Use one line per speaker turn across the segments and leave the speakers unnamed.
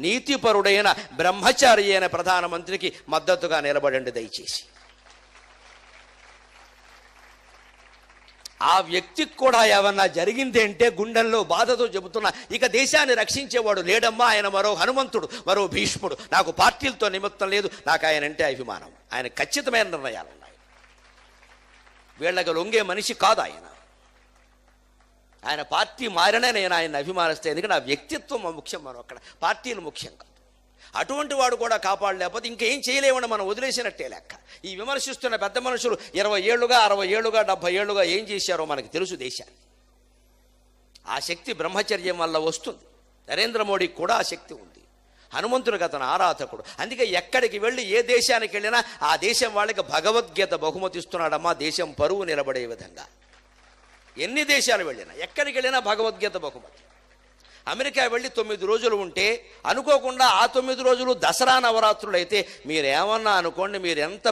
నీతిపరుడైన బ్రహ్మచారి అయిన ప్రధానమంత్రికి మద్దతుగా నిలబడండి దయచేసి. ఆ వ్యక్తికి కూడా ఏమన్నా జరిగింది అంటే గుండెల్లో బాధతో చెబుతున్నా, ఇక దేశాన్ని రక్షించేవాడు లేడమ్మా, ఆయన మరో హనుమంతుడు, మరో భీష్ముడు. నాకు పార్టీలతో నిమిత్తం లేదు, నాకు ఆయన అంటే అభిమానం. ఆయన ఖచ్చితమైన నిర్ణయాలు ఉన్నాయి. వీళ్ళకి లొంగే మనిషి కాదు ఆయన. ఆయన పార్టీ మారినా నేను ఆయన అభిమానిస్తే, ఎందుకంటే నా వ్యక్తిత్వం ముఖ్యం, మనం అక్కడ పార్టీలు ముఖ్యం కాదు. అటువంటి వాడు కూడా కాపాడలేకపోతే ఇంకేం చేయలేమని మనం వదిలేసినట్టే లెక్క. ఈ విమర్శిస్తున్న పెద్ద మనుషులు 20 ఏళ్ళుగా 60 ఏళ్ళుగా 70 ఏళ్ళుగా ఏం చేశారో మనకి తెలుసు దేశాన్ని. ఆ శక్తి బ్రహ్మచర్యం వల్ల వస్తుంది. నరేంద్ర మోడీకి కూడా ఆ శక్తి ఉంది. హనుమంతుడికి అతను ఆరాధకుడు. అందుకే ఎక్కడికి వెళ్ళి ఏ దేశానికి వెళ్ళినా ఆ దేశం వాళ్ళకి భగవద్గీత బహుమతి ఇస్తున్నాడమ్మా, దేశం పరువు నిలబడే విధంగా. ఎన్ని దేశాలు వెళ్ళినా ఎక్కడికి వెళ్ళినా భగవద్గీత బహుమతి. అమెరికా వెళ్ళి 9 రోజులు ఉంటే అనుకోకుండా ఆ 9 రోజులు దసరా నవరాత్రులు అయితే మీరేమన్నా అనుకోండి, మీరు ఎంత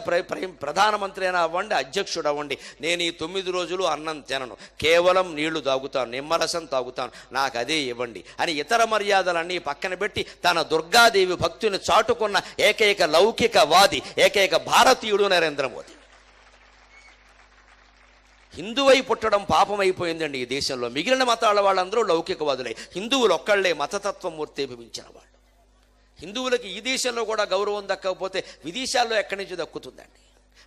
ప్రధానమంత్రి అయినా అవ్వండి, అధ్యక్షుడు అవ్వండి, నేను ఈ 9 రోజులు అన్నం తినను, కేవలం నీళ్లు తాగుతాను, నిమ్మరసం తాగుతాను, నాకు అదే ఇవ్వండి అని ఇతర మర్యాదలన్నీ పక్కన పెట్టి తన దుర్గాదేవి భక్తుని చాటుకున్న ఏకైక లౌకికవాది, ఏకైక భారతీయుడు నరేంద్ర మోదీ. హిందువై పుట్టడం పాపమైపోయిందండి ఈ దేశంలో. మిగిలిన మతాల వాళ్ళందరూ లౌకికవాదులై, హిందువులు ఒక్కళ్లే మతతత్వమూర్తి భవించిన వాళ్ళు. హిందువులకి ఈ దేశంలో కూడా గౌరవం దక్కకపోతే విదేశాల్లో ఎక్కడి నుంచి దక్కుతుందండి?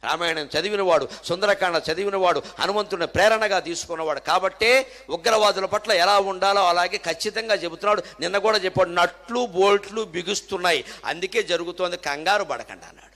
రామాయణం చదివినవాడు, సుందరకాండ చదివినవాడు, హనుమంతుడిని ప్రేరణగా తీసుకున్నవాడు. కాబట్టే ఉగ్రవాదుల పట్ల ఎలా ఉండాలో అలాగే ఖచ్చితంగా చెబుతున్నాడు. నిన్న కూడా చెప్పాడు, నట్లు బోల్ట్లు బిగుస్తున్నాయి, అందుకే జరుగుతోంది, కంగారు పడకండి అన్నాడు.